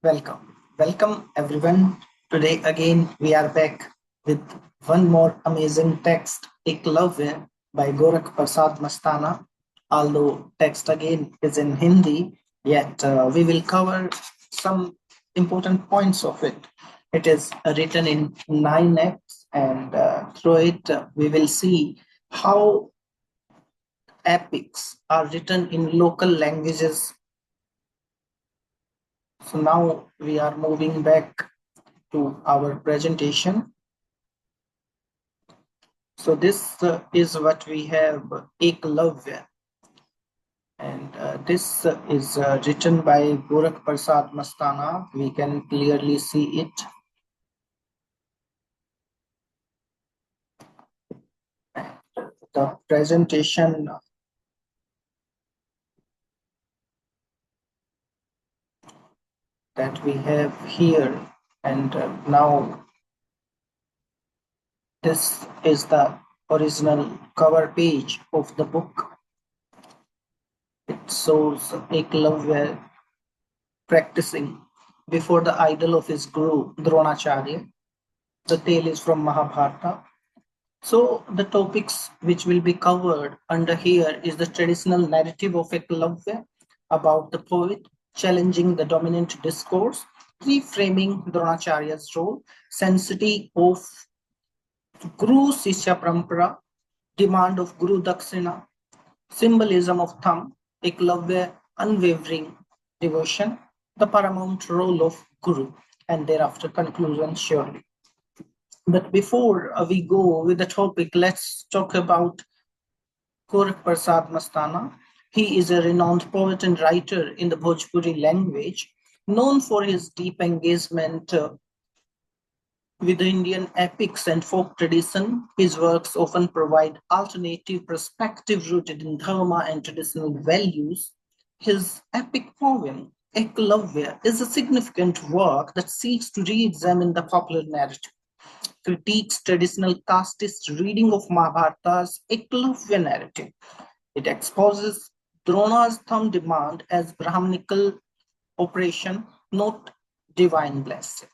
Welcome everyone. Today again we are back with one more amazing text, Ekalavya by Gorakh Prasad Mastana. Although text again is in Hindi, yet we will cover some important points of it. It is written in 9 acts, and through it we will see how epics are written in local languages. So now we are moving back to our presentation. So this is what we have, Ekalavya, and this is written by Gorakh Prasad Mastana. We can clearly see it. The presentation that we have here, and now this is the original cover page of the book. It shows Ekalavya practicing before the idol of his guru Dronacharya. The tale is from Mahabharata. So the topics which will be covered under here is the traditional narrative of Ekalavya about the poet challenging the dominant discourse, reframing Dronacharya's role, sanctity of Guru Sishya Parampara, demand of Guru Dakshina, symbolism of thumb, Ekalavya unwavering devotion, the paramount role of Guru, and thereafter conclusion surely. But before we go with the topic, let's talk about Gorakh Prasad Mastana. He is a renowned poet and writer in the Bhojpuri language, known for his deep engagement with the Indian epics and folk tradition. His works often provide alternative perspective rooted in dharma and traditional values. His epic poem, Ekalavya, is a significant work that seeks to re-examine the popular narrative, critiques traditional casteist reading of Mahabharata's Ekalavya narrative. It exposes Drona's thumb demand as Brahmanical operation, not divine blessing.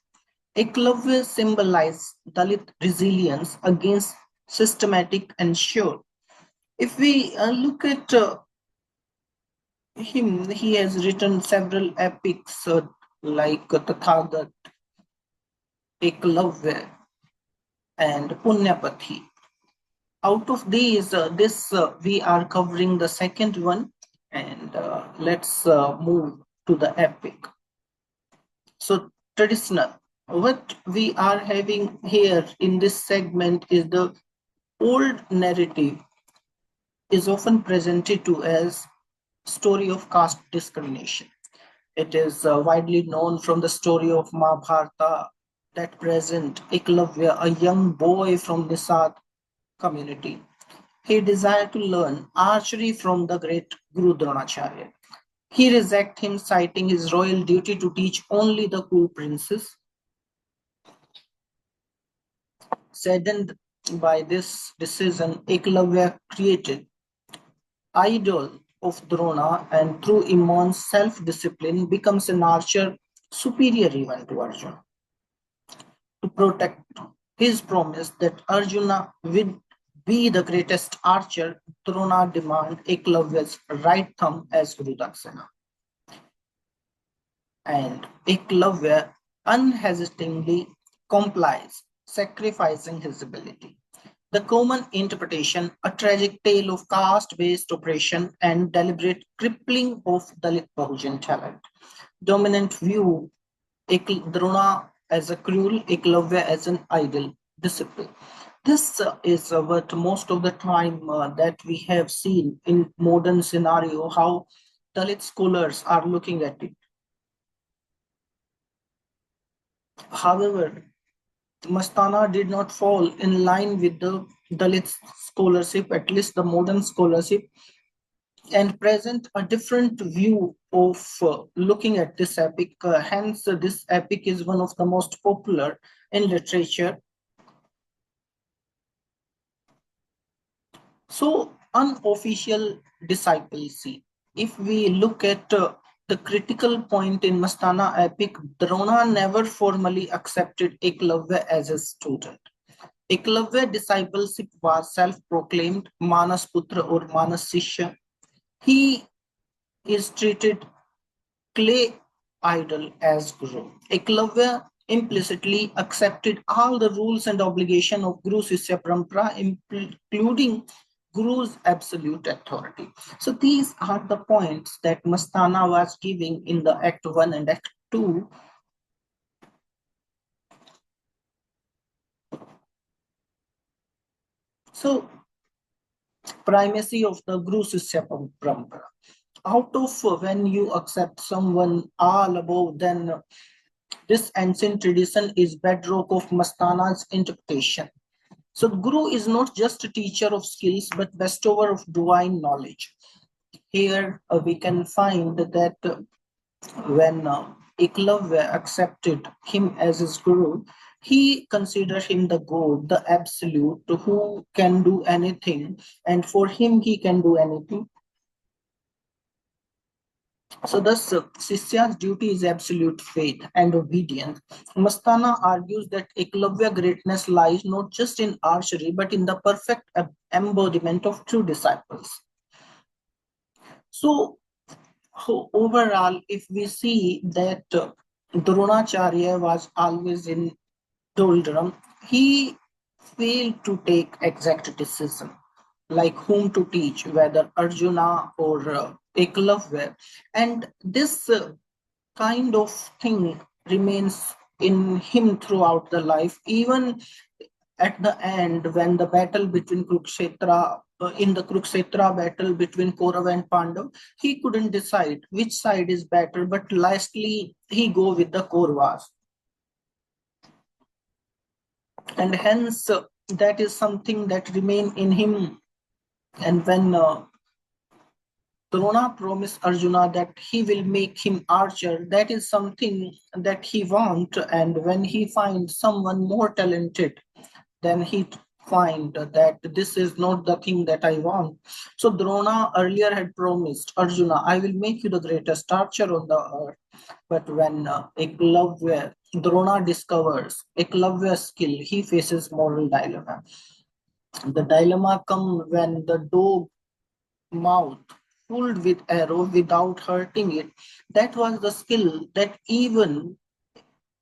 Ekalavya symbolizes Dalit resilience against systematic and sure. If we look at him, he has written several epics like Tathagat, Ekalavya, and Punyapati. Out of these, this we are covering the second one, and let's move to the epic. So traditional. What we are having here in this segment is the old narrative is often presented to as story of caste discrimination. It is widely known from the story of Mahabharata that present Ekalavya, a young boy from Nisad community. He desired to learn archery from the great Guru Dronacharya. He rejected him, citing his royal duty to teach only the cool princes. Saddened by this decision, Ekalavya created idol of Drona and through immense self-discipline becomes an archer superior even to Arjuna. To protect his promise that Arjuna would be the greatest archer, Drona demands Ekalavya's right thumb as Guru Dakshina. And Ekalavya unhesitatingly complies, sacrificing his ability. The common interpretation, a tragic tale of caste-based oppression and deliberate crippling of Dalit Bahujan talent. Dominant view Drona as a cruel, Ekalavya as an idle disciple. This is what most of the time that we have seen in modern scenario, how Dalit scholars are looking at it. However, Mastana did not fall in line with the Dalit scholarship, at least the modern scholarship, and present a different view of looking at this epic. Hence, this epic is one of the most popular in literature. So, unofficial discipleship. If we look at the critical point in Mastana epic, Drona never formally accepted Ekalavya as a student. Ekalavya discipleship was self-proclaimed Manas Putra or Manas Sishya. He is treated clay idol as Guru. Ekalavya implicitly accepted all the rules and obligation of Guru Sishya Parampara, including Guru's absolute authority. So these are the points that Mastana was giving in the Act 1 and Act 2. So primacy of the Guru Sishya Parampara. Out of when you accept someone all above, then this ancient tradition is bedrock of Mastana's interpretation. So Guru is not just a teacher of skills, but bestower of divine knowledge. Here we can find that when Ekalavya accepted him as his Guru, he considered him the God, the absolute, who can do anything, and for him he can do anything. So thus, Sisya's duty is absolute faith and obedience. Mastana argues that Ekalavya greatness lies not just in archery, but in the perfect embodiment of true disciples. So, overall, if we see that Dronacharya was always in doldrum, he failed to take exact decision, like whom to teach, whether Arjuna or Ekalavya. And this kind of thing remains in him throughout the life, even at the end when the battle between Kurukshetra, in the Kurukshetra battle between Kaurav and Pandav, he couldn't decide which side is better, but lastly he go with the Kauravas. And hence that is something that remain in him. And when Drona promised Arjuna that he will make him archer, that is something that he wants. And when he finds someone more talented, then he find that this is not the thing that I want. So Drona earlier had promised Arjuna, I will make you the greatest archer on the earth. But when Drona discovers Ekalavya's skill, he faces moral dilemma. The dilemma comes when the dog mouth filled with arrow without hurting it. That was the skill that even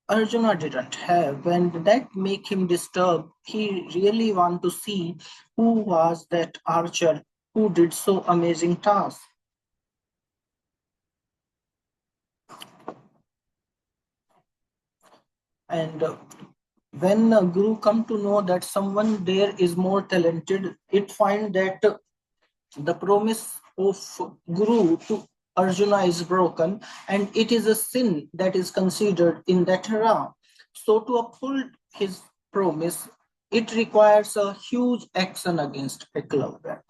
Arjuna didn't have, and that make him disturbed. He really want to see who was that archer who did so amazing task. And when Guru come to know that someone there is more talented, it find that the promise of Guru to Arjuna is broken, and it is a sin that is considered in that era. So, to uphold his promise, it requires a huge action against Ekalavya.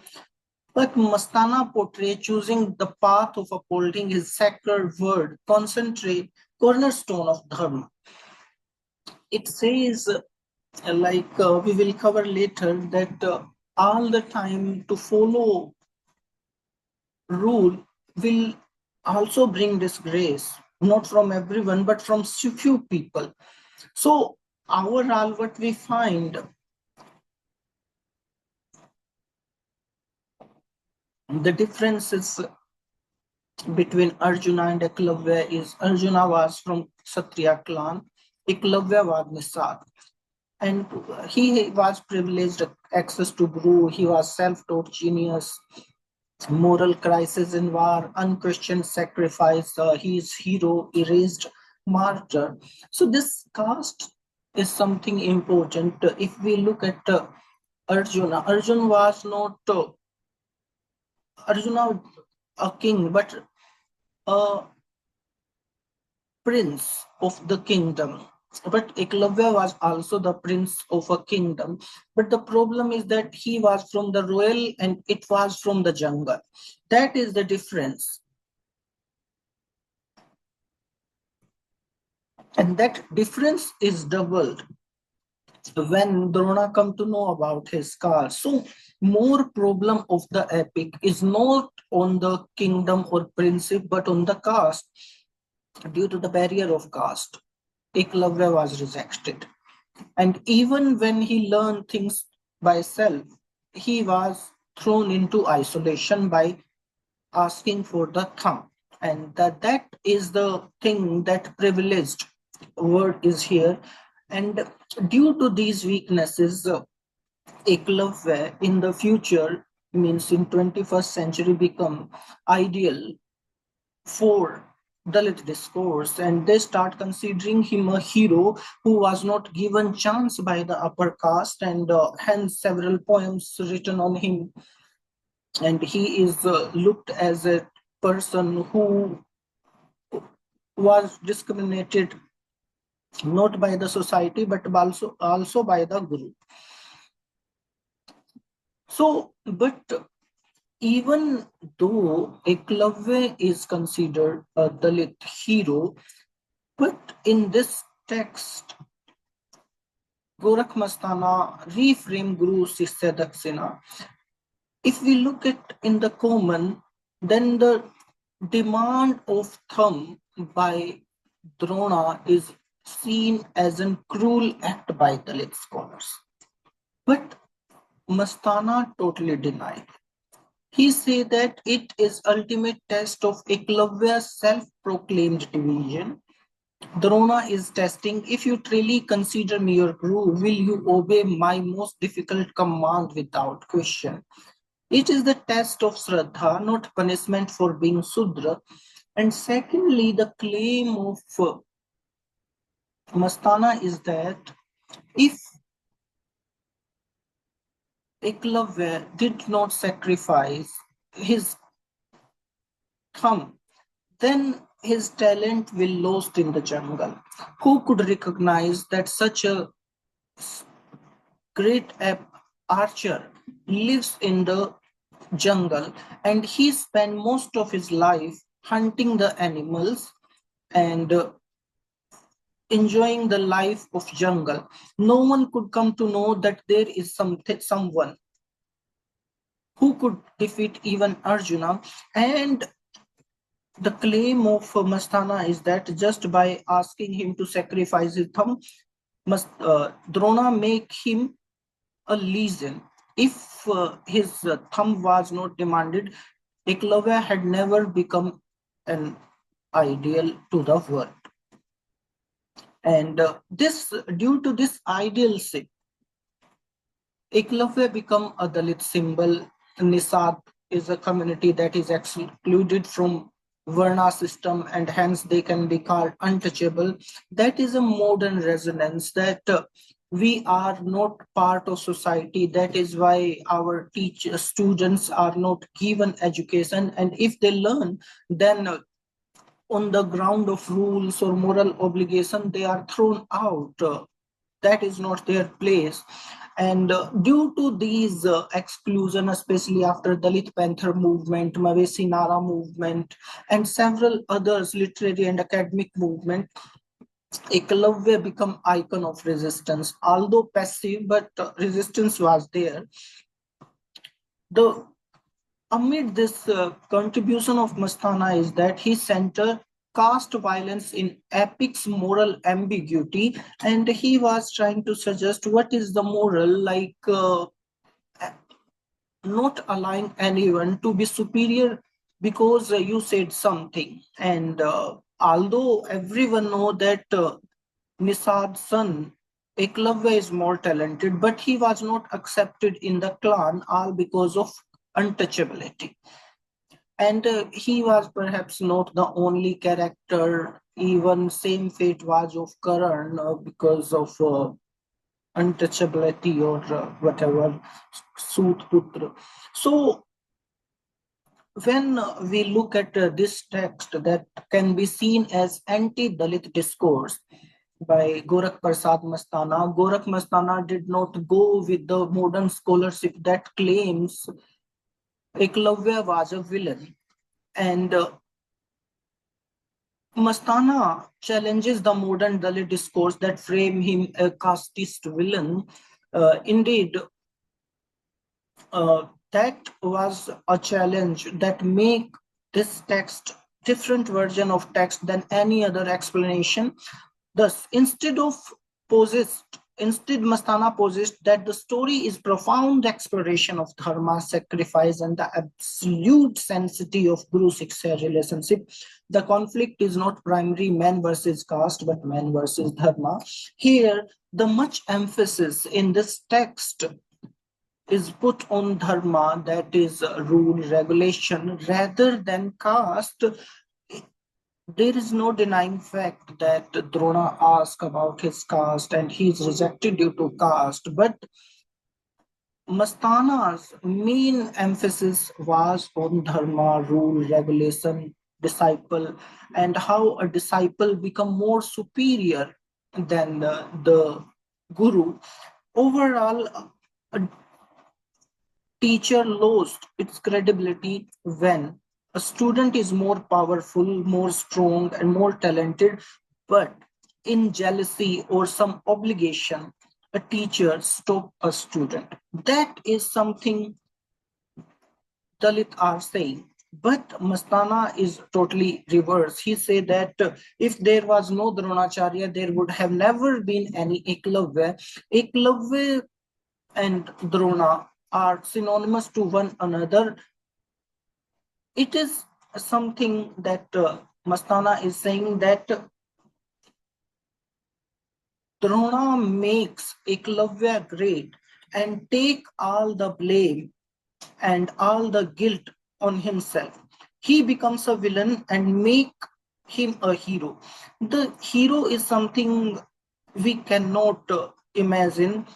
But Mastana portray choosing the path of upholding his sacred word, concentrate, cornerstone of Dharma. It says, we will cover later, that all the time to follow rule will also bring disgrace, not from everyone, but from few people. So overall, what we find, the differences between Arjuna and Ekalavya is Arjuna was from Kshatriya clan, Ekalavya was Nisad. And he was privileged access to Guru, he was self-taught genius, moral crisis in war, unquestioned sacrifice, his hero erased martyr. So this caste is something important. If we look at Arjuna, Arjuna was not Arjuna a king, but a prince of the kingdom. But Eklavya was also the prince of a kingdom. But the problem is that he was from the royal and it was from the jungle. That is the difference. And that difference is doubled when Drona come to know about his caste. So more problem of the epic is not on the kingdom or principle, but on the caste. Due to the barrier of caste, Ekalavya was rejected. And even when he learned things by self, he was thrown into isolation by asking for the thumb. And that is the thing, that privileged word is here. And due to these weaknesses, Ekalavya in the future, means in 21st century, become ideal for Dalit discourse, and they start considering him a hero who was not given chance by the upper caste, and hence several poems written on him. And he is looked as a person who was discriminated not by the society but also by the guru. So, but even though Eklavya is considered a Dalit hero, but in this text, Gorakh Mastana reframe Guru Sishya Dakshina. If we look at in the common, then the demand of thumb by Drona is seen as a cruel act by Dalit scholars. But Mastana totally denied. He said that it is ultimate test of Eklavya's self-proclaimed division. Drona is testing, if you truly consider me your guru, will you obey my most difficult command without question? It is the test of Shraddha, not punishment for being Sudra. And secondly, the claim of Mastana is that if Eklavya did not sacrifice his thumb, then his talent will lost in the jungle. Who could recognize that such a great archer lives in the jungle, and he spent most of his life hunting the animals and enjoying the life of jungle? No one could come to know that there is someone who could defeat even Arjuna. And the claim of Mastana is that just by asking him to sacrifice his thumb, Drona make him a legion. If his thumb was not demanded, Eklavya had never become an ideal to the world. And this, due to this idealship, Ekalavya become a Dalit symbol. Nisad is a community that is excluded from Varna system, and hence they can be called untouchable. That is a modern resonance that we are not part of society. That is why our students are not given education, and if they learn, then on the ground of rules or moral obligation, they are thrown out. That is not their place. And due to these exclusion, especially after Dalit Panther movement, Mavesi Nara movement, and several others literary and academic movement, Ekalavya become icon of resistance. Although passive, but resistance was there. The Amid this contribution of Mastana is that he centered caste violence in epic's moral ambiguity, and he was trying to suggest what is the moral, like not allowing anyone to be superior because you said something. And although everyone know that Nisad's son Eklavya is more talented, but he was not accepted in the clan, all because of untouchability. And he was perhaps not the only character. Even same fate was of Karan because of untouchability or whatever, Sutputra. So when we look at this text that can be seen as anti-Dalit discourse by Gorakh Prasad Mastana, Gorakh Mastana did not go with the modern scholarship that claims Ekalavya was a villain. And Mastana challenges the modern Dalit discourse that frame him a casteist villain. Indeed, that was a challenge that make this text different version of text than any other explanation. Thus, instead Mastana posits that the story is profound exploration of dharma, sacrifice, and the absolute sanctity of Guru Siksha relationship. The conflict is not primary man versus caste, but man versus dharma. Here, the much emphasis in this text is put on dharma, that is rule, regulation, rather than caste. There is no denying fact that Drona asked about his caste and he is rejected due to caste. But Mastana's main emphasis was on dharma, rule, regulation, disciple, and how a disciple become more superior than the guru. Overall, a teacher lost its credibility when a student is more powerful, more strong, and more talented, but in jealousy or some obligation, a teacher stops a student. That is something Dalit are saying. But Mastana is totally reverse. He said that if there was no Dronacharya, there would have never been any Ekalavya. Ekalavya and Drona are synonymous to one another. It is something that Mastana is saying that Drona makes Ekalavya great and take all the blame and all the guilt on himself. He becomes a villain and make him a hero. The hero is something we cannot imagine.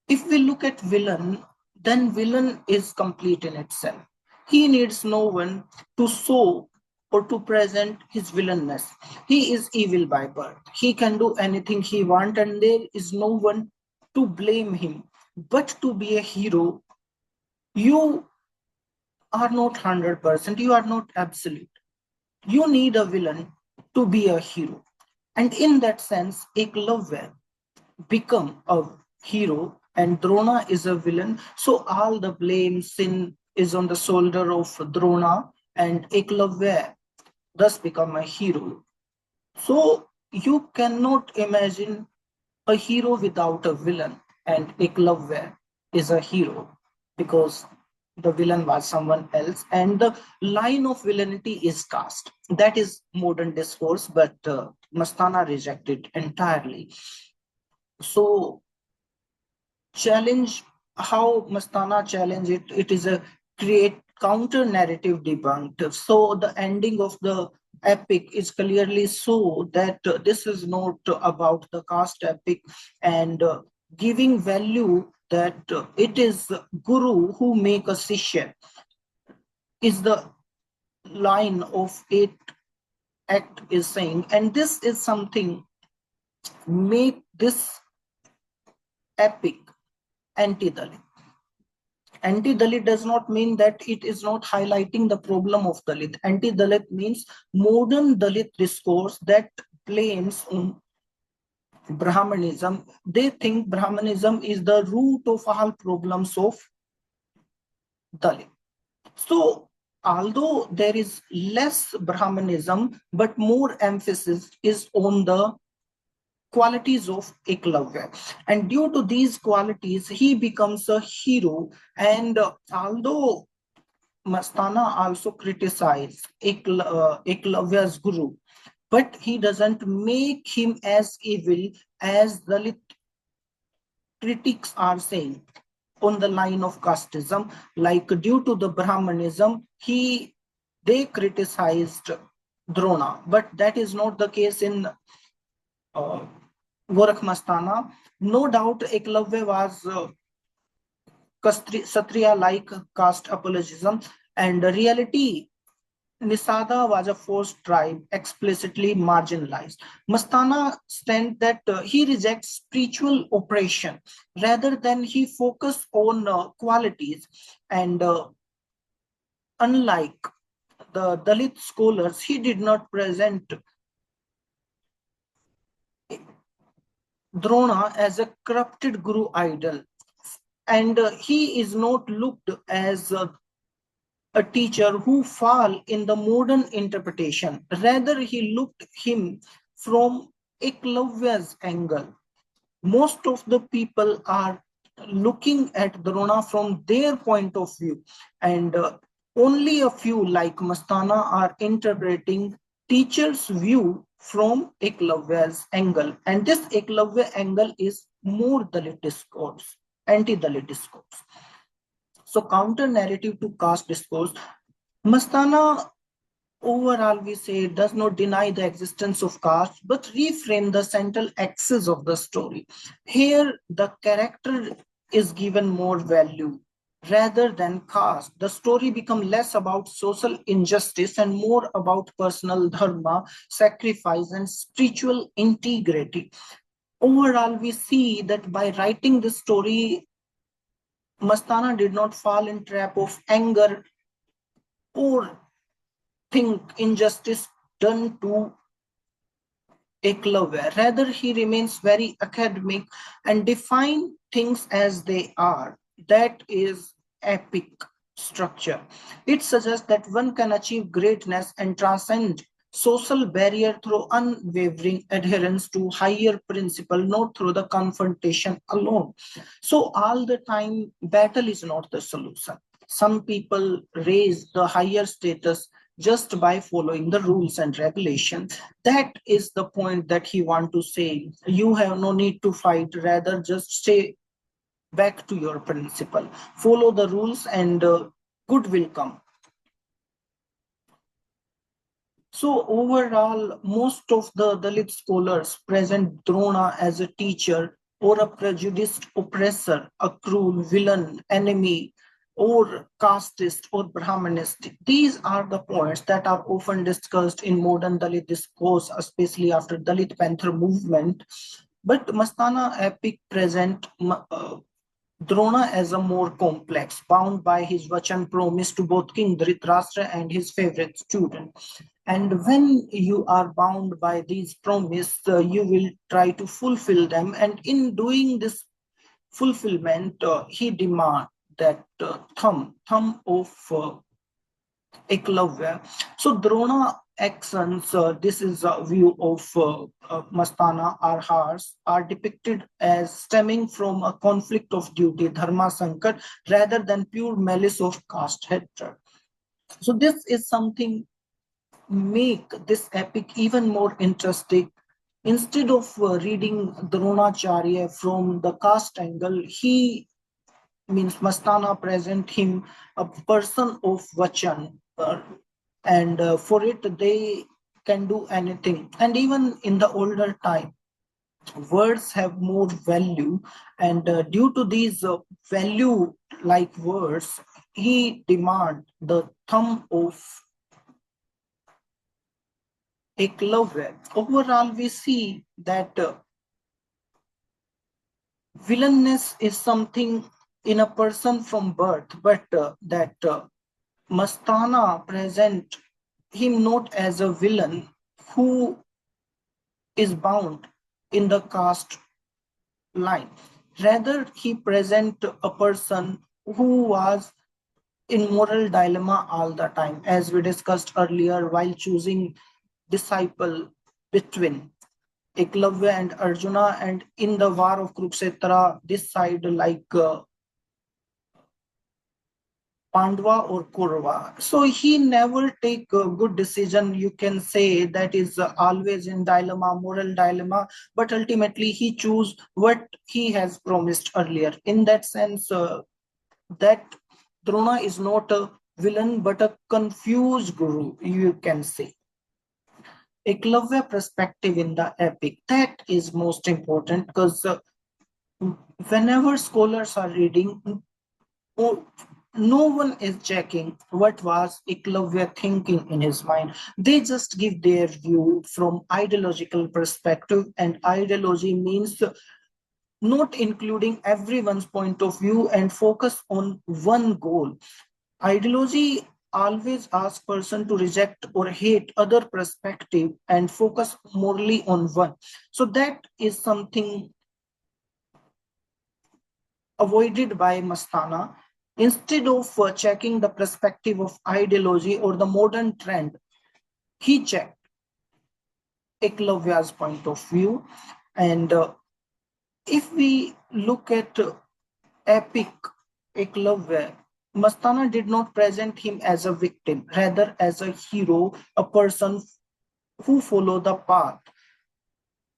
If we look at villain, then villain is complete in itself. He needs no one to show or to present his villainness. He is evil by birth. He can do anything he wants, and there is no one to blame him. But to be a hero, you are not 100%, you are not absolute. You need a villain to be a hero. And in that sense, Eklavya become a hero and Drona is a villain. So all the blame, sin is on the shoulder of Drona and Eklavya thus become a hero. So you cannot imagine a hero without a villain, and Eklavya is a hero because the villain was someone else, and the line of villainity is cast. That is modern discourse, but Mastana rejected entirely. So challenge how Mastana challenge it. It is a create counter narrative debunked. So the ending of the epic is clearly so that this is not about the caste epic and giving value that it is Guru who make a Sishya is the line of it act is saying, and this is something make this epic anti-Dalit. Anti-Dalit does not mean that it is not highlighting the problem of Dalit. Anti-Dalit means modern Dalit discourse that blames on Brahmanism. They think Brahmanism is the root of all problems of Dalit. So, although there is less Brahmanism, but more emphasis is on the qualities of Ekalavya. And due to these qualities, he becomes a hero. And although Mastana also criticized Ekalavya's guru, but he doesn't make him as evil as the critics are saying on the line of casteism. Like due to the Brahmanism, they criticized Drona, but that is not the case in Gorakh Mastana. No doubt Ekalavya was Kshatriya-like caste apologism, and the reality Nisada was a forced tribe, explicitly marginalized. Mastana stands that he rejects spiritual oppression rather than he focus on qualities. And unlike the Dalit scholars, he did not present Drona as a corrupted guru idol, and he is not looked as a teacher who fall in the modern interpretation. Rather, he looked him from Ekalavya's angle. Most of the people are looking at Drona from their point of view, and only a few, like Mastana, are interpreting teacher's view from Ekalavya's angle. And this Ekalavya angle is more Dalit discourse, anti-Dalit discourse. So counter narrative to caste discourse, Mastana overall we say does not deny the existence of caste but reframe the central axis of the story. Here the character is given more value rather than caste. The story becomes less about social injustice and more about personal dharma, sacrifice, and spiritual integrity. Overall, we see that by writing this story, Mastana did not fall in trap of anger or think injustice done to Ekalavya. Rather, he remains very academic and define things as they are. That is epic structure. It suggests that one can achieve greatness and transcend social barrier through unwavering adherence to higher principle, not through the confrontation alone. So all the time, battle is not the solution. Some people raise the higher status just by following the rules and regulations. That is the point that he want to say. You have no need to fight, rather just stay back to your principle, follow the rules, and good will come. So overall, most of the Dalit scholars present Drona as a teacher or a prejudiced oppressor, a cruel villain, enemy, or casteist or Brahmanist. These are the points that are often discussed in modern Dalit discourse, especially after Dalit Panther movement. But Mastana epic present Drona as a more complex, bound by his Vachan promise to both King Dhritarashtra and his favorite student. And when you are bound by these promises, you will try to fulfill them. And in doing this fulfillment, he demands that thumb of Ekalavya. So Drona actions, this is a view of Mastana, our hearts, are depicted as stemming from a conflict of duty, dharma sankat, rather than pure malice of caste hatred. So this is something make this epic even more interesting. Instead of reading Dronacharya from the caste angle, he means Mastana present him a person of Vachan, and for it they can do anything. And even in the older time, words have more value, and due to these value like words, he demand the thumb of Ekalavya. Overall, we see that villainess is something in a person from birth, but that Mastana present him not as a villain who is bound in the caste line. Rather, he present a person who was in moral dilemma all the time, as we discussed earlier while choosing disciple between Ekalavya and Arjuna, and in the war of Kurukshetra, this side like Pandava or Kurva. So he never take a good decision. You can say that is always in dilemma, moral dilemma, but ultimately he choose what he has promised earlier. In that sense, that Drona is not a villain, but a confused guru, you can say. Ekalavya perspective in the epic, that is most important because whenever scholars are reading, oh, no one is checking what was Ekalavya thinking in his mind. They just give their view from ideological perspective, and ideology means not including everyone's point of view and focus on one goal. Ideology always asks person to reject or hate other perspective and focus morely on one. So that is something avoided by Mastana. Instead of checking the perspective of ideology or the modern trend, he checked Ekalavya's point of view. And if we look at epic Ekalavya, Mastana did not present him as a victim, rather as a hero, a person who followed the path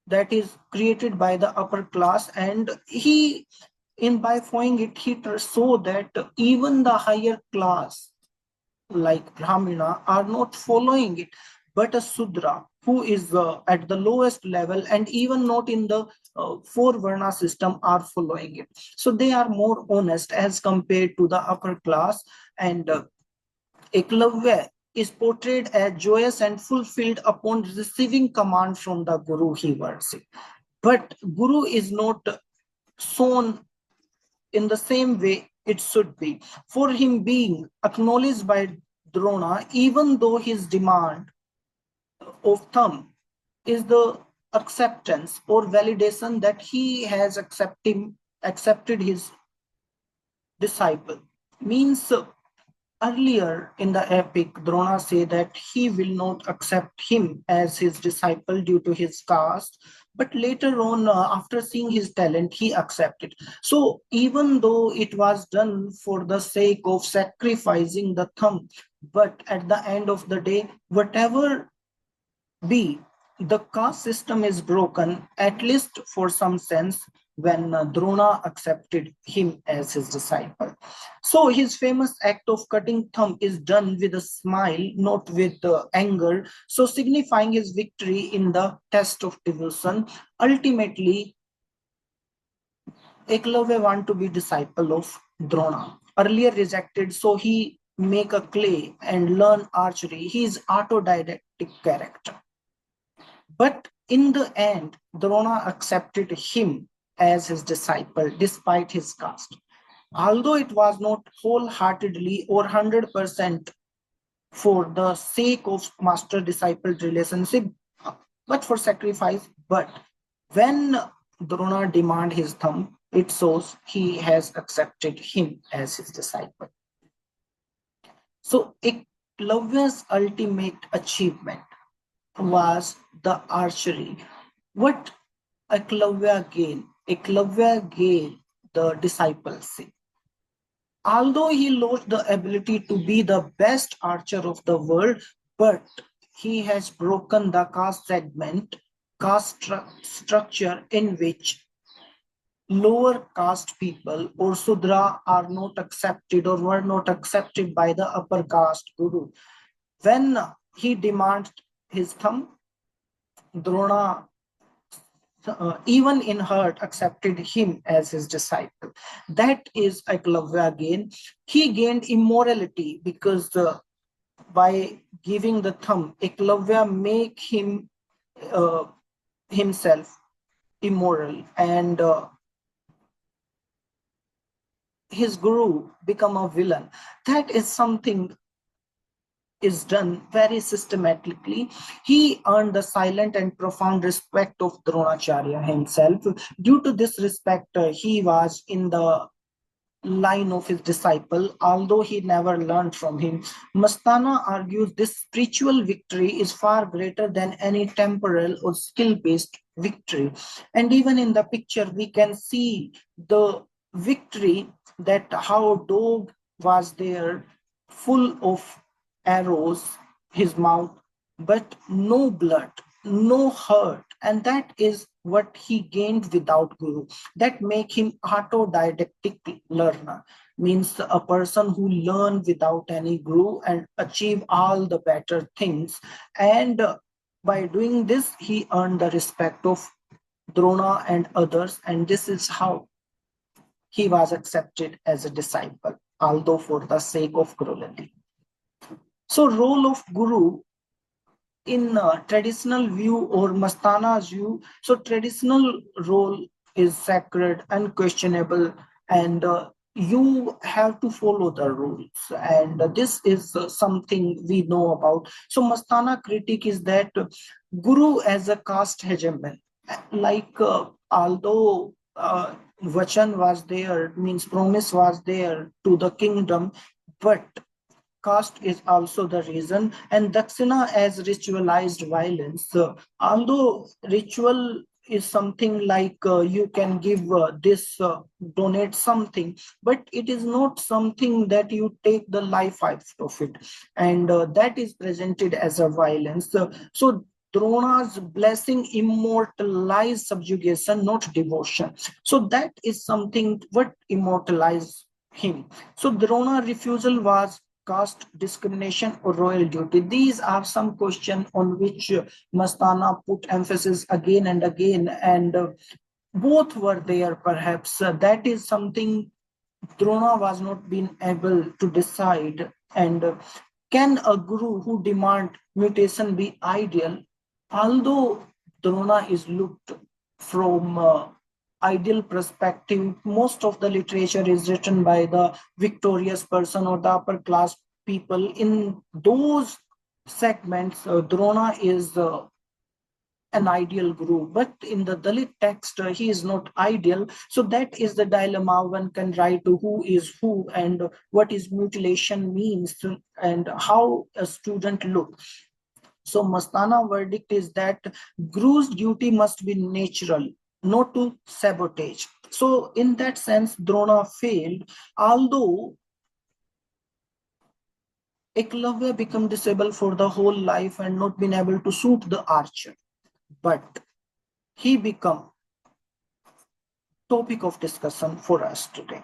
that is created by the upper class, and he, in by following it, he saw that even the higher class like Brahmina are not following it, but a Sudra who is at the lowest level and even not in the four Varna system are following it. So they are more honest as compared to the upper class. And Eklavya is portrayed as joyous and fulfilled upon receiving command from the Guru he worshipped. But Guru is not shown in the same way it should be. For him being acknowledged by Drona, even though his demand of thumb is the acceptance or validation that he has accepted his disciple. Means earlier in the epic, Drona say that he will not accept him as his disciple due to his caste, but later on, after seeing his talent, he accepted. So even though it was done for the sake of sacrificing the thumb, but at the end of the day, whatever be, the caste system is broken, at least for some sense, when Drona accepted him as his disciple. So his famous act of cutting thumb is done with a smile, not with anger, so signifying his victory in the test of devotion. Ultimately, Eklavya want to be disciple of Drona. Earlier rejected, so he make a clay and learn archery. He is autodidactic character. But in the end, Drona accepted him as his disciple despite his caste. Although it was not wholeheartedly or 100% for the sake of master disciple relationship, but for sacrifice. But when Drona demand his thumb, it shows he has accepted him as his disciple. So Eklavya's ultimate achievement was the archery. What Ekalavya gained? Ekalavya gained the discipleship. Although he lost the ability to be the best archer of the world, but he has broken the caste segment, structure in which lower caste people or Sudra are not accepted or were not accepted by the upper caste guru. When he demanded his thumb, Drona, even in hurt, accepted him as his disciple. That is Ekalavya again. He gained immorality because by giving the thumb, Ekalavya make him himself immoral, and his guru become a villain. That is something is done very systematically. He earned the silent and profound respect of Dronacharya himself. Due to this respect, he was in the line of his disciple, although he never learned from him. Mastana argues this spiritual victory is far greater than any temporal or skill based victory. And even in the picture, we can see the victory that how dog was there, full of arrows, his mouth, but no blood, no hurt. And that is what he gained without guru. That make him autodidactic learner, means a person who learn without any guru and achieve all the better things. And by doing this, he earned the respect of Drona and others. And this is how he was accepted as a disciple, although for the sake of cruelty. So role of guru in traditional view or Mastana's view, so traditional role is sacred, unquestionable, and you have to follow the rules. And this is something we know about. So Mastana critique is that Guru as a caste hegemon, like although vachan was there, means promise was there to the kingdom, but caste is also the reason, and dakshina as ritualized violence. Although ritual is something like you can give this, donate something, but it is not something that you take the life out of it, and that is presented as a violence. So Drona's blessing immortalized subjugation, not devotion. So that is something what immortalized him. So Drona refusal was caste discrimination or royal duty. These are some questions on which Mastana put emphasis again and again, and both were there perhaps. That is something Drona was not being able to decide. And can a guru who demand mutation be ideal? Although Drona is looked from ideal perspective, most of the literature is written by the victorious person or the upper class people. In those segments, Drona is an ideal guru, but in the Dalit text, he is not ideal. So that is the dilemma. One can write who is who and what is mutilation means and how a student look. So Mastana verdict is that guru's duty must be natural, not to sabotage. So in that sense, Drona failed, although Ekalavya became disabled for the whole life and not been able to shoot the archer. But he become topic of discussion for us today.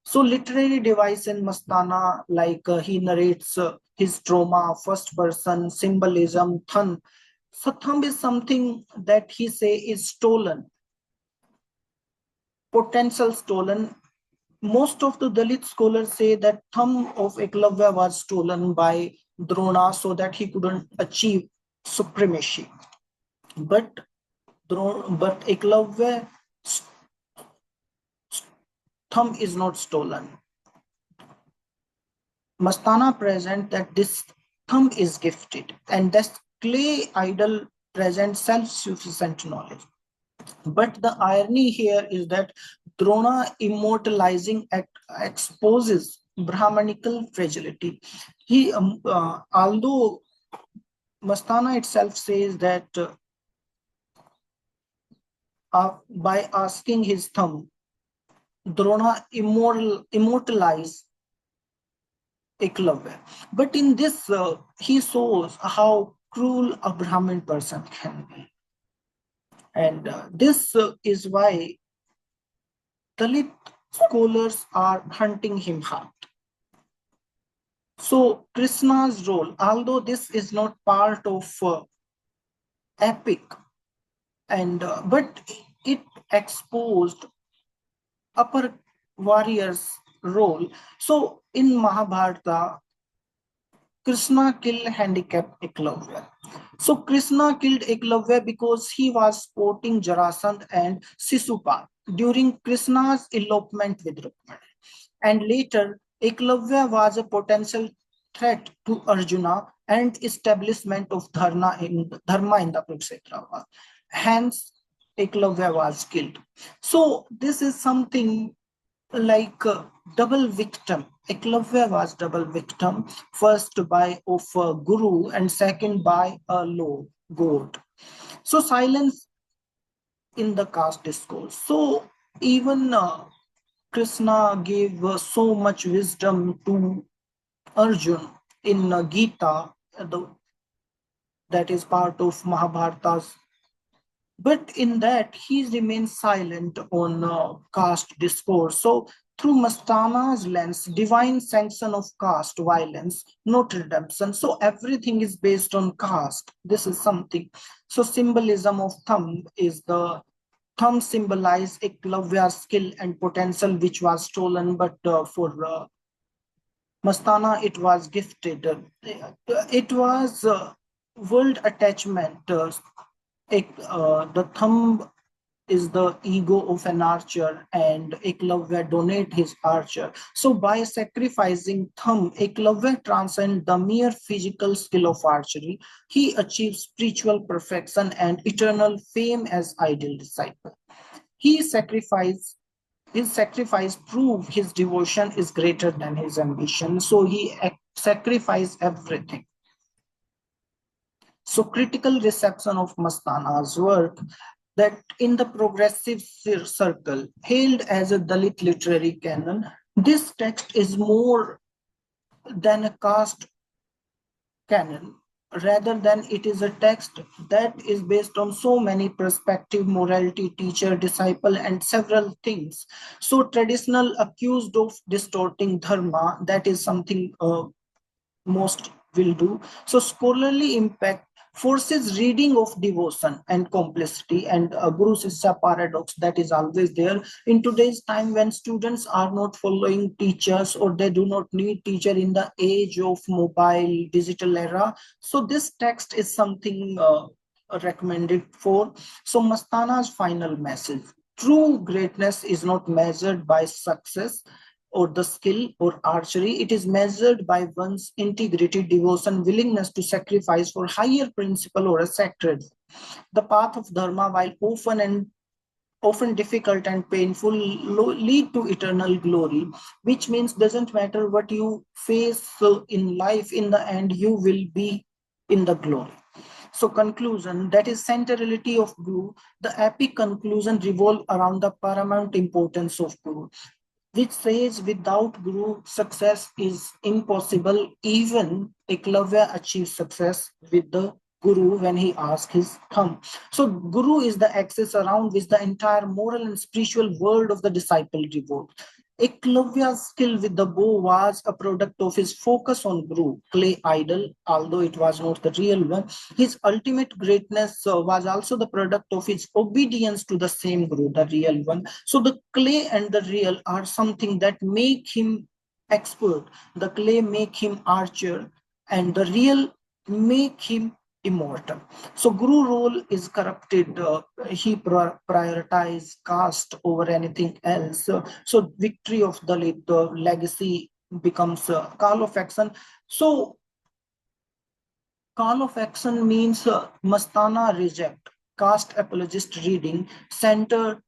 So literary device in Mastana, like he narrates his trauma, first person, symbolism, thumb. So thumb is something that he say is stolen, potential stolen. Most of the Dalit scholars say that thumb of Ekalavya was stolen by Drona so that he couldn't achieve supremacy. But but Ekalavya thumb is not stolen. Mastana present that this thumb is gifted, and this clay idol presents self-sufficient knowledge. But the irony here is that Drona immortalizing act exposes Brahmanical fragility. Although Mastana itself says that by asking his thumb, Drona immortalized Ekalavya. But in this, he shows how cruel a Brahmin person can be. And this is why Dalit scholars are hunting him hard. So Krishna's role, although this is not part of epic, and but it exposed upper warriors' role. So in Mahabharata, Krishna killed handicapped Ekalavya. So Krishna killed Ekalavya because he was sporting Jarasandh and Sisupa during Krishna's elopement with Rukmani. And later, Ekalavya was a potential threat to Arjuna and establishment of dharma in the Kurukshetra war. Hence, Ekalavya was killed. So this is something like double victim. Ekalavya was double victim, first by of a guru and second by a lord, god. So silence in the caste discourse. So even Krishna gave so much wisdom to Arjun in Gita, that is part of Mahabharata's. But in that, he remains silent on caste discourse. So, through Mastana's lens, divine sanction of caste violence, not redemption. So, everything is based on caste. This is something. So, symbolism of thumb is the thumb symbolize Ekalavya's skill and potential, which was stolen, but for Mastana, it was gifted. It was world attachment. The thumb is the ego of an archer, and Ekalavya donate his archer. So by sacrificing thumb, Ekalavya transcends the mere physical skill of archery. He achieves spiritual perfection and eternal fame as ideal disciple. He sacrificed his sacrifice prove his devotion is greater than his ambition. So he sacrificed everything. So critical reception of Mastana's work that in the progressive circle hailed as a Dalit literary canon, this text is more than a caste canon. Rather than it is a text that is based on so many perspective, morality, teacher, disciple, and several things. So traditional accused of distorting dharma, that is something most will do. So scholarly impact forces reading of devotion and complicity and Guru Sisya paradox that is always there in today's time when students are not following teachers or they do not need teacher in the age of mobile digital era. So this text is something recommended for. So Mastana's final message. True greatness is not measured by success or the skill or archery. It is measured by one's integrity, devotion, willingness to sacrifice for higher principle or a sacred. The path of dharma, while often difficult and painful, lead to eternal glory, which means doesn't matter what you face in life, in the end you will be in the glory. So conclusion, that is centrality of Guru. The epic conclusion revolve around the paramount importance of Guru, which says without Guru, success is impossible. Even Ekalavya achieves success with the Guru when he asks his thumb. So Guru is the axis around which the entire moral and spiritual world of the disciple revolves. Ekalavya's skill with the bow was a product of his focus on Guru, clay idol, although it was not the real one. His ultimate greatness was also the product of his obedience to the same Guru, the real one. So the clay and the real are something that make him expert. The clay make him archer, and the real make him immortal. So Guru role is corrupted. He prioritized caste over anything else. So victory of Dalit, the legacy becomes a call of action. So call of action means Mastana reject caste apologist reading center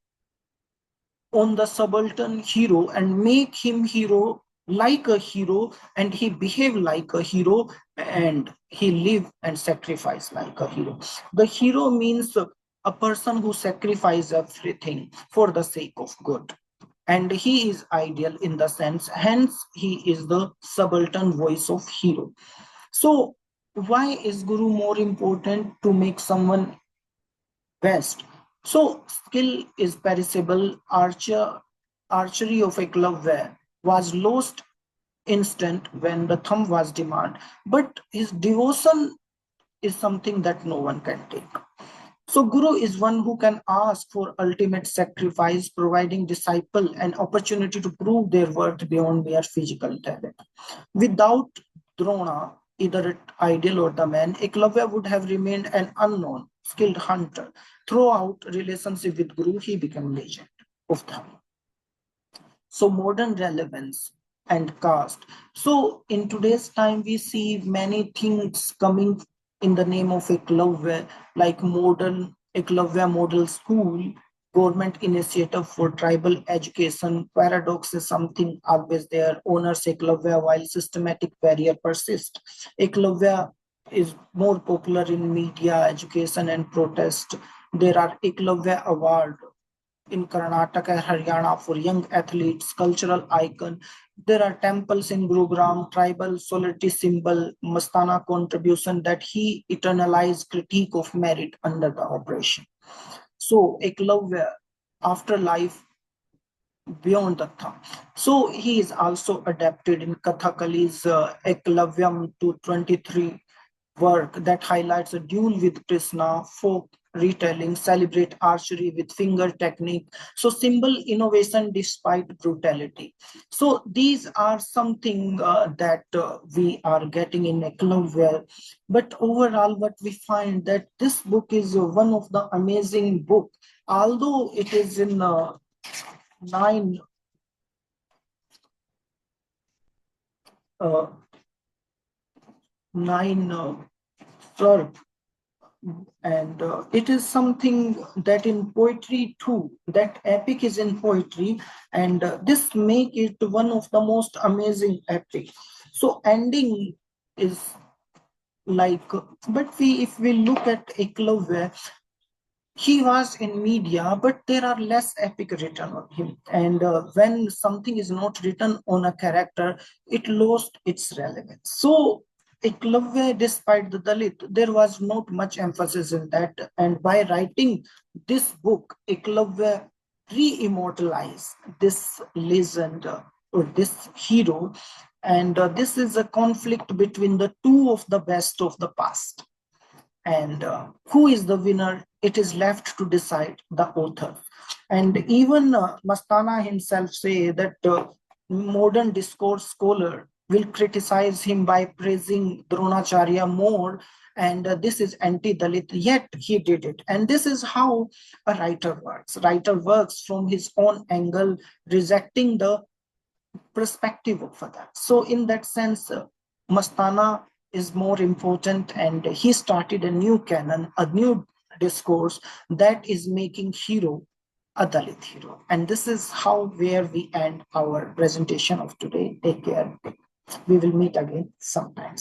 on the subaltern hero and make him hero like a hero, and he behave like a hero, and he live and sacrifice like a hero. The hero means a person who sacrifices everything for the sake of good, and he is ideal in the sense, hence he is the subaltern voice of hero. So why is Guru more important to make someone best? So skill is perishable. Archery of Ekalavya was lost instant when the thumb was demanded, but his devotion is something that no one can take. So Guru is one who can ask for ultimate sacrifice, providing disciple an opportunity to prove their worth beyond mere physical talent. Without Drona, either it ideal or the man, Eklavya would have remained an unknown, skilled hunter. Throughout relationship with Guru, he became legend of Dharma. So modern relevance and caste. So in today's time, we see many things coming in the name of Eklavya, like modern Eklavya Model School, government initiative for tribal education. Paradox is something always there. Honors Eklavya while systematic barrier persist. Eklavya is more popular in media, education, and protest. There are Eklavya Award in Karnataka and Haryana for young athletes, cultural icon. There are temples in Gurugram, tribal solidarity symbol, Mastana contribution that he eternalized critique of merit under the oppression. So Eklavya, afterlife beyond the thumb. So he is also adapted in Kathakali's Ekalavyam 223 work that highlights a duel with Krishna, folk retelling, celebrate archery with finger technique. So symbol innovation despite brutality. So these are something that we are getting in Ekalavya. But overall, what we find that this book is one of the amazing book, although it is in nine uh, nine sorry And it is something that in poetry too, that epic is in poetry, and this make it one of the most amazing epic. So ending is like, but we if we look at Ekalavya, he was in media, but there are less epic written on him. And when something is not written on a character, it lost its relevance. So, Eklavya, despite the Dalit, there was not much emphasis in that. And by writing this book, Eklavya re-immortalized this legend or this hero. And this is a conflict between the two of the best of the past, and who is the winner, it is left to decide the author. And even Mastana himself say that modern discourse scholar will criticize him by praising Dronacharya more, and this is anti-Dalit, yet he did it. And this is how a writer works from his own angle, rejecting the perspective of that. So in that sense, Mastana is more important, and he started a new canon, a new discourse that is making hero a Dalit hero. And this is how where we end our presentation of today. Take care. We will meet again sometime.